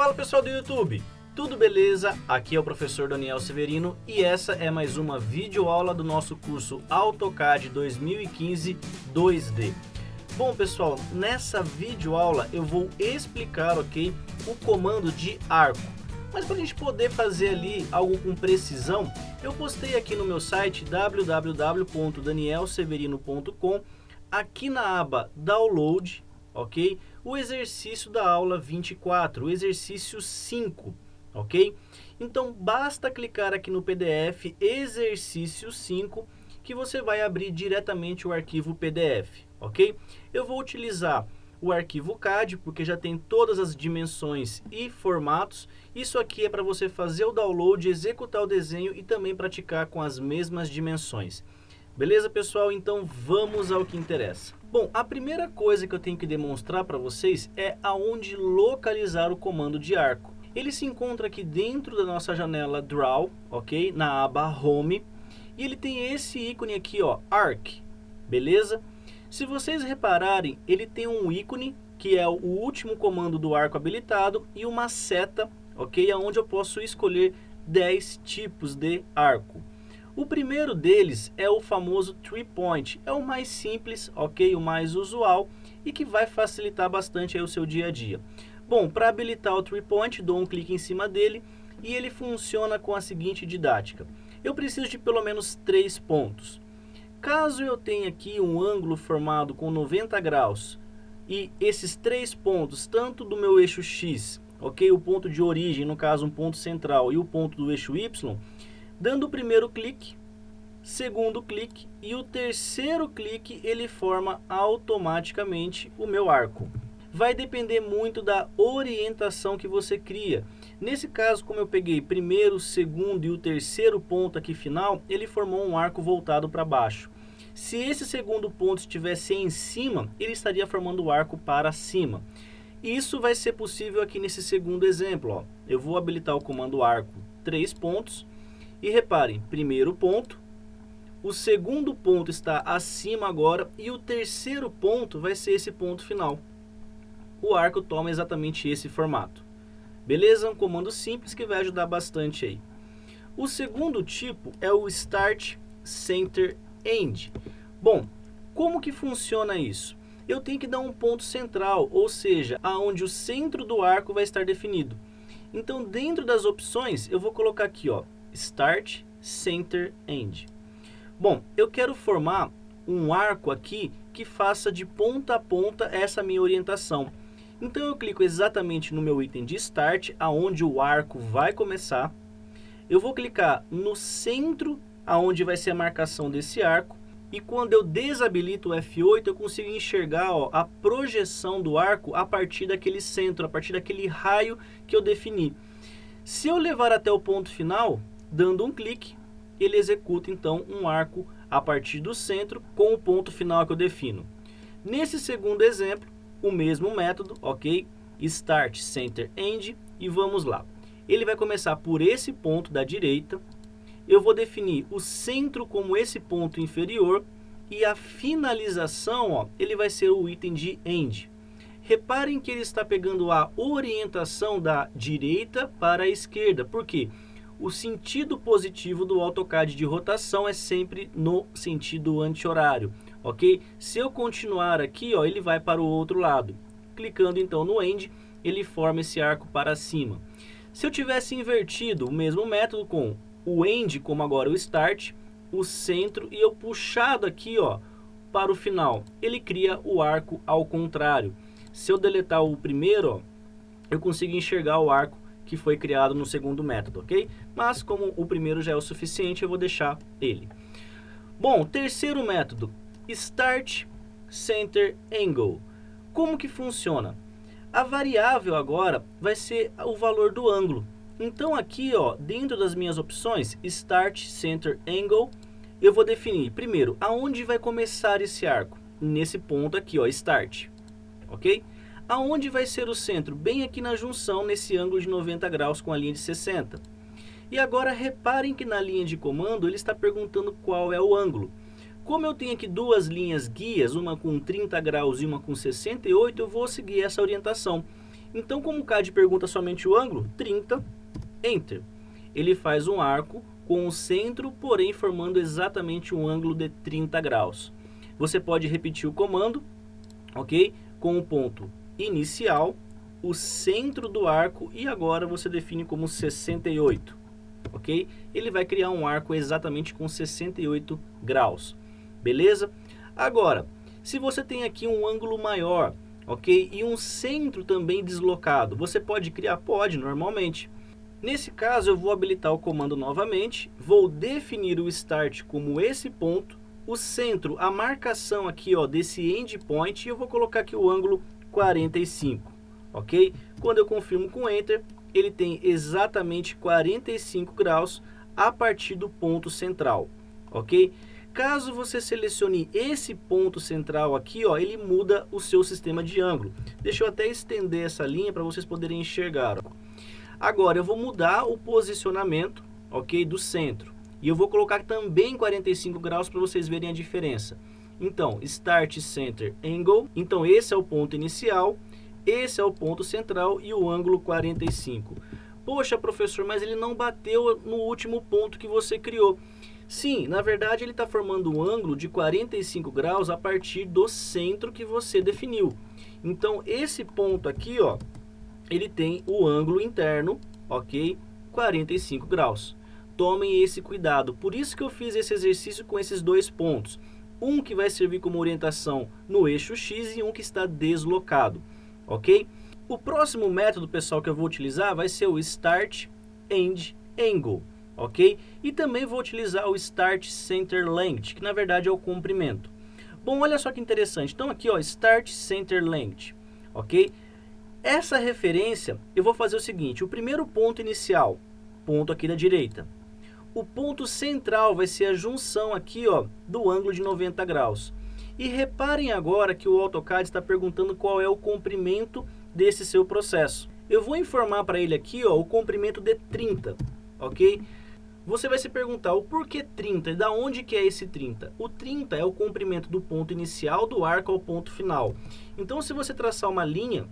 Fala pessoal do YouTube, tudo beleza? Aqui é o professor Daniel Severino e essa é mais uma videoaula do nosso curso AutoCAD 2015 2D. Bom pessoal, nessa videoaula eu vou explicar, ok, o comando de arco. Mas para a gente poder fazer ali algo com precisão, eu postei aqui no meu site www.danielseverino.com, aqui na aba Download, ok? O exercício da aula 24, o exercício 5, ok? Então basta clicar aqui no PDF exercício 5 que você vai abrir diretamente o arquivo PDF, ok? Eu vou utilizar o arquivo CAD porque já tem todas as dimensões e formatos. Isso aqui é para você fazer o download, executar o desenho e também praticar com as mesmas dimensões. Beleza, pessoal? Então vamos ao que interessa. Bom, a primeira coisa que eu tenho que demonstrar para vocês é aonde localizar o comando de arco. Ele se encontra aqui dentro da nossa janela Draw, ok? Na aba Home. E ele tem esse ícone aqui, ó, Arc, beleza? Se vocês repararem, ele tem um ícone, que é o último comando do arco habilitado, e uma seta, ok? Onde eu posso escolher 10 tipos de arco. O primeiro deles é o famoso 3-point, é o mais simples, ok? O mais usual e que vai facilitar bastante aí o seu dia a dia. Bom, para habilitar o 3-point, dou um clique em cima dele e ele funciona com a seguinte didática. Eu preciso de pelo menos 3 pontos. Caso eu tenha aqui um ângulo formado com 90 graus e esses 3 pontos, tanto do meu eixo X, ok? O ponto de origem, no caso um ponto central, e o ponto do eixo Y, dando o primeiro clique, segundo clique e o terceiro clique, ele forma automaticamente o meu arco. Vai depender muito da orientação que você cria. Nesse caso, como eu peguei primeiro, segundo e o terceiro ponto aqui final, ele formou um arco voltado para baixo. Se esse segundo ponto estivesse em cima, ele estaria formando o arco para cima. Isso vai ser possível aqui nesse segundo exemplo, ó. Eu vou habilitar o comando arco 3 pontos. E reparem, primeiro ponto, o segundo ponto está acima agora e o terceiro ponto vai ser esse ponto final. O arco toma exatamente esse formato. Beleza? Um comando simples que vai ajudar bastante aí. O segundo tipo é o Start, Center, End. Bom, como que funciona isso? Eu tenho que dar um ponto central, ou seja, aonde o centro do arco vai estar definido. Então, dentro das opções, eu vou colocar aqui, ó, Start, Center, End. Bom, eu quero formar um arco aqui que faça de ponta a ponta essa minha orientação. Então eu clico exatamente no meu item de Start, aonde o arco vai começar. Eu vou clicar no centro, aonde vai ser a marcação desse arco. E quando eu desabilito o F8, eu consigo enxergar, ó, a projeção do arco a partir daquele centro, a partir daquele raio que eu defini. Se eu levar até o ponto final, dando um clique, ele executa então um arco a partir do centro com o ponto final que eu defino. Nesse segundo exemplo, o mesmo método, ok? Start, Center, End e vamos lá. Ele vai começar por esse ponto da direita. Eu vou definir o centro como esse ponto inferior e a finalização, ó, ele vai ser o item de End. Reparem que ele está pegando a orientação da direita para a esquerda. Por quê? O sentido positivo do AutoCAD de rotação é sempre no sentido anti-horário, ok? Se eu continuar aqui, ó, ele vai para o outro lado. Clicando então no End, ele forma esse arco para cima. Se eu tivesse invertido o mesmo método com o End, como agora o Start, o centro, e eu puxado aqui, ó, para o final, ele cria o arco ao contrário. Se eu deletar o primeiro, ó, eu consigo enxergar o arco que foi criado no segundo método, ok? Mas como o primeiro já é o suficiente, eu vou deixar ele. Bom, terceiro método, Start, Center, Angle. Como que funciona? A variável agora vai ser o valor do ângulo. Então aqui, ó, dentro das minhas opções, Start, Center, Angle, eu vou definir primeiro aonde vai começar esse arco. Nesse ponto aqui, ó, Start, ok? Aonde vai ser o centro? Bem aqui na junção, nesse ângulo de 90 graus com a linha de 60. E agora reparem que na linha de comando ele está perguntando qual é o ângulo. Como eu tenho aqui duas linhas guias, uma com 30 graus e uma com 68, eu vou seguir essa orientação. Então, como o CAD pergunta somente o ângulo, 30, Enter. Ele faz um arco com o centro, porém formando exatamente um ângulo de 30 graus. Você pode repetir o comando, ok? Com o ponto inicial, o centro do arco e agora você define como 68, ok? Ele vai criar um arco exatamente com 68 graus, beleza? Agora, se você tem aqui um ângulo maior, ok? E um centro também deslocado, você pode criar? Pode, normalmente. Nesse caso, eu vou habilitar o comando novamente, vou definir o start como esse ponto, o centro, a marcação aqui ó, desse endpoint, e eu vou colocar aqui o ângulo 45, ok? Quando eu confirmo com Enter, ele tem exatamente 45 graus a partir do ponto central, ok? Caso você selecione esse ponto central aqui, ó, ele muda o seu sistema de ângulo. Deixa eu até estender essa linha para vocês poderem enxergar, ó. Agora eu vou mudar o posicionamento, ok, do centro. E eu vou colocar também 45 graus para vocês verem a diferença. Então, Start Center Angle. Então esse é o ponto inicial, esse é o ponto central e o ângulo 45. Poxa, professor, mas ele não bateu no último ponto que você criou. Sim, na verdade ele está formando um ângulo de 45 graus a partir do centro que você definiu. Então esse ponto aqui, ó, ele tem o ângulo interno, ok? 45 graus. Tomem esse cuidado. Por isso que eu fiz esse exercício com esses dois pontos. Um que vai servir como orientação no eixo X e um que está deslocado, ok? O próximo método, pessoal, que eu vou utilizar vai ser o Start End Angle, ok? E também vou utilizar o Start Center Length, que na verdade é o comprimento. Bom, olha só que interessante. Então aqui, ó, Start Center Length, ok? Essa referência, eu vou fazer o seguinte, o primeiro ponto inicial, ponto aqui da direita. O ponto central vai ser a junção aqui, ó, do ângulo de 90 graus. E reparem agora que o AutoCAD está perguntando qual é o comprimento desse seu processo. Eu vou informar para ele aqui, ó, o comprimento de 30, ok? Você vai se perguntar o porquê 30 e da onde que é esse 30? O 30 é o comprimento do ponto inicial do arco ao ponto final. Então, se você traçar uma linha,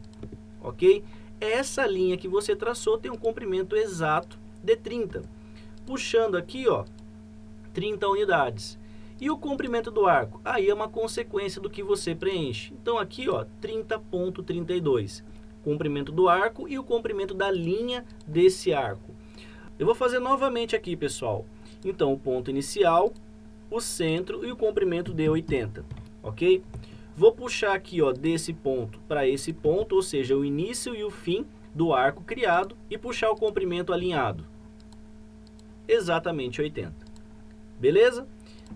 ok? Essa linha que você traçou tem um comprimento exato de 30. Puxando aqui, ó, 30 unidades. E o comprimento do arco? Aí é uma consequência do que você preenche. Então aqui, ó, 30,32. Comprimento do arco e o comprimento da linha desse arco. Eu vou fazer novamente aqui, pessoal. Então, o ponto inicial, o centro e o comprimento de 80, ok? Vou puxar aqui, ó, desse ponto para esse ponto, ou seja, o início e o fim do arco criado e puxar o comprimento alinhado. Exatamente 80. Beleza?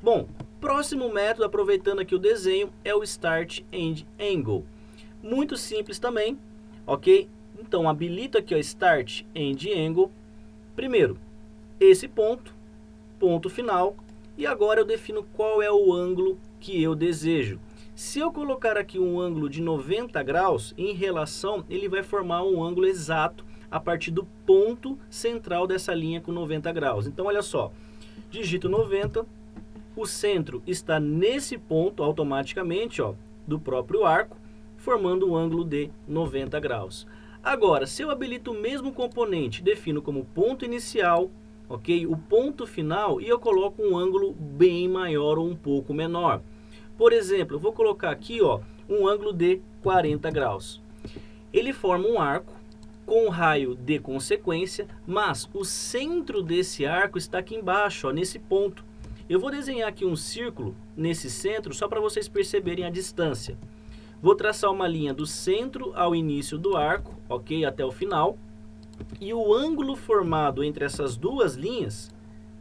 Bom, próximo método, aproveitando aqui o desenho, é o Start End Angle. Muito simples também, ok? Então, habilito aqui o Start End Angle. Primeiro, esse ponto, ponto final. E agora eu defino qual é o ângulo que eu desejo. Se eu colocar aqui um ângulo de 90 graus, em relação, ele vai formar um ângulo exato a partir do ponto central dessa linha com 90 graus. Então, olha só, digito 90, o centro está nesse ponto automaticamente, ó, do próprio arco, formando um ângulo de 90 graus. Agora, se eu habilito o mesmo componente, defino como ponto inicial, ok? O ponto final e eu coloco um ângulo bem maior ou um pouco menor. Por exemplo, eu vou colocar aqui, ó, um ângulo de 40 graus. Ele forma um arco com um raio de consequência, mas o centro desse arco está aqui embaixo, ó, nesse ponto. Eu vou desenhar aqui um círculo nesse centro só para vocês perceberem a distância. Vou traçar uma linha do centro ao início do arco, ok, até o final. E o ângulo formado entre essas duas linhas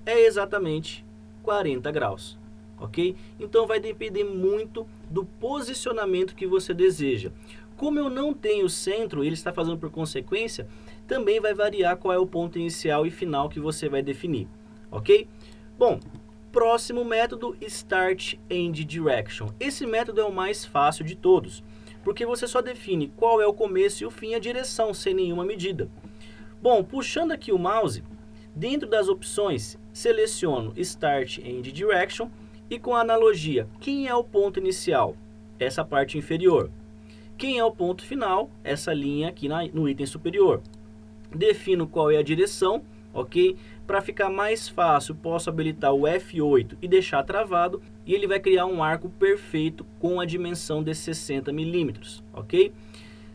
é exatamente 40 graus. Ok? Então vai depender muito do posicionamento que você deseja. Como eu não tenho centro, ele está fazendo por consequência, também vai variar qual é o ponto inicial e final que você vai definir. Ok? Bom, próximo método, Start End Direction. Esse método é o mais fácil de todos, porque você só define qual é o começo e o fim, a direção, sem nenhuma medida. Bom, puxando aqui o mouse, dentro das opções, seleciono Start End Direction, e com a analogia, quem é o ponto inicial? Essa parte inferior. Quem é o ponto final? Essa linha aqui no item superior. Defino qual é a direção, ok? Para ficar mais fácil, posso habilitar o F8 e deixar travado, e ele vai criar um arco perfeito com a dimensão de 60 milímetros, ok?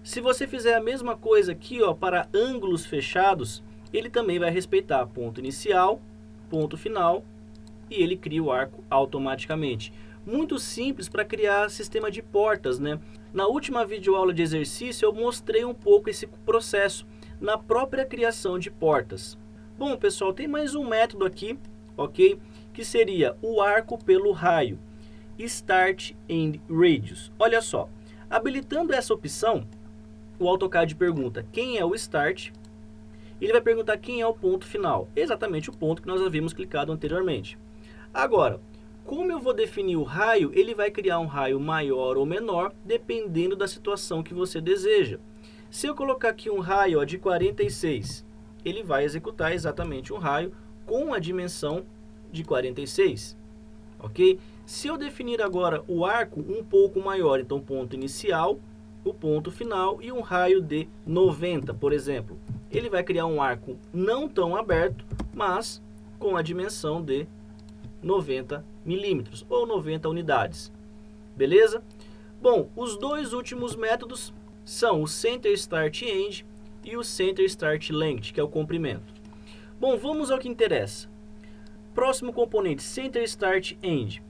Se você fizer a mesma coisa aqui, ó, para ângulos fechados, ele também vai respeitar ponto inicial, ponto final, e ele cria o arco automaticamente. Muito simples para criar sistema de portas, né? Na última videoaula de exercício eu mostrei um pouco esse processo na própria criação de portas. Bom, pessoal, tem mais um método aqui, ok? Que seria o arco pelo raio, Start and Radius. Olha só, habilitando essa opção, o AutoCAD pergunta quem é o Start, ele vai perguntar quem é o ponto final, exatamente o ponto que nós havíamos clicado anteriormente. Agora, como eu vou definir o raio, ele vai criar um raio maior ou menor, dependendo da situação que você deseja. Se eu colocar aqui um raio, ó, de 46, ele vai executar exatamente um raio com a dimensão de 46, ok? Se eu definir agora o arco um pouco maior, então ponto inicial, o ponto final e um raio de 90, por exemplo, ele vai criar um arco não tão aberto, mas com a dimensão de 90 milímetros ou 90 unidades, beleza? Bom, os dois últimos métodos são o Center Start End e o Center Start Length, que é o comprimento. Bom, vamos ao que interessa. Próximo componente, Center Start End.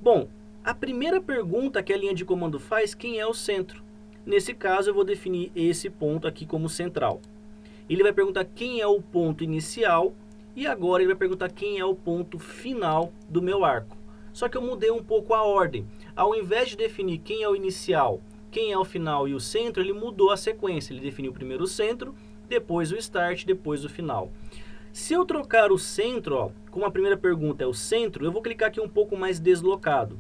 Bom, a primeira pergunta que a linha de comando faz, quem é o centro? Nesse caso, eu vou definir esse ponto aqui como central. Ele vai perguntar quem é o ponto inicial e agora ele vai perguntar quem é o ponto final do meu arco. Só que eu mudei um pouco a ordem. Ao invés de definir quem é o inicial, quem é o final e o centro, ele mudou a sequência. Ele definiu primeiro o centro, depois o start, depois o final. Se eu trocar o centro, ó, como a primeira pergunta é o centro, eu vou clicar aqui um pouco mais deslocado.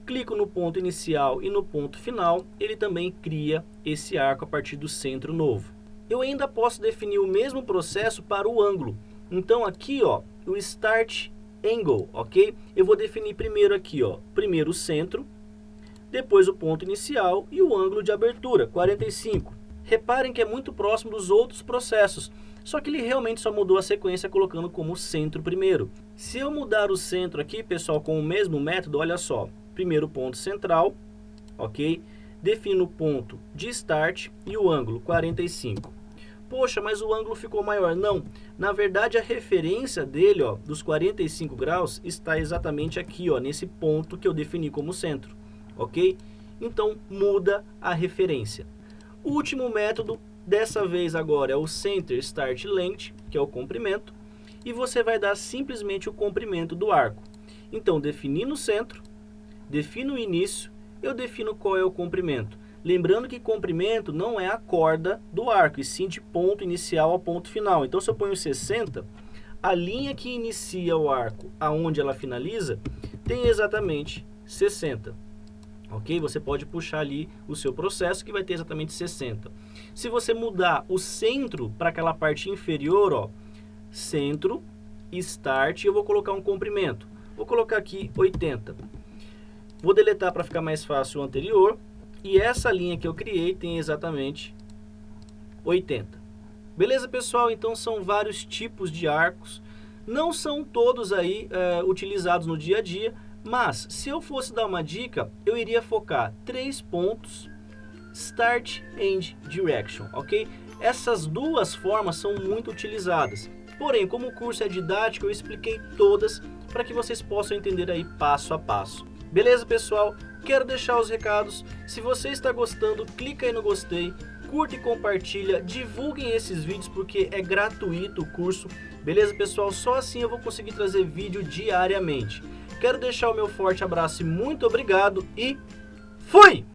Clico no ponto inicial e no ponto final, ele também cria esse arco a partir do centro novo. Eu ainda posso definir o mesmo processo para o ângulo. Então aqui, ó, o Start Angle, ok? Eu vou definir primeiro aqui, ó, primeiro o centro, depois o ponto inicial e o ângulo de abertura, 45. Reparem que é muito próximo dos outros processos, só que ele realmente só mudou a sequência colocando como centro primeiro. Se eu mudar o centro aqui, pessoal, com o mesmo método, olha só, primeiro ponto central, ok? Defino o ponto de start e o ângulo, 45. Poxa, mas o ângulo ficou maior. Não, na verdade a referência dele, ó, dos 45 graus, está exatamente aqui, ó, nesse ponto que eu defini como centro, ok? Então muda a referência. O último método, dessa vez agora, é o Center Start Length, que é o comprimento, e você vai dar simplesmente o comprimento do arco. Então, definindo o centro, defino o início, eu defino qual é o comprimento. Lembrando que comprimento não é a corda do arco, e sim de ponto inicial ao ponto final. Então, se eu ponho 60, a linha que inicia o arco, aonde ela finaliza, tem exatamente 60. Ok? Você pode puxar ali o seu processo que vai ter exatamente 60. Se você mudar o centro para aquela parte inferior, ó, centro, start, eu vou colocar um comprimento. Vou colocar aqui 80. Vou deletar para ficar mais fácil o anterior. E essa linha que eu criei tem exatamente 80. Beleza, pessoal? Então são vários tipos de arcos. Não são todos aí utilizados no dia a dia, mas se eu fosse dar uma dica, eu iria focar 3 pontos, Start and Direction, ok? Essas duas formas são muito utilizadas. Porém, como o curso é didático, eu expliquei todas para que vocês possam entender aí passo a passo. Beleza, pessoal? Quero deixar os recados. Se você está gostando, clica aí no gostei, curta e compartilha, divulguem esses vídeos porque é gratuito o curso. Beleza, pessoal? Só assim eu vou conseguir trazer vídeo diariamente. Quero deixar o meu forte abraço e muito obrigado e fui!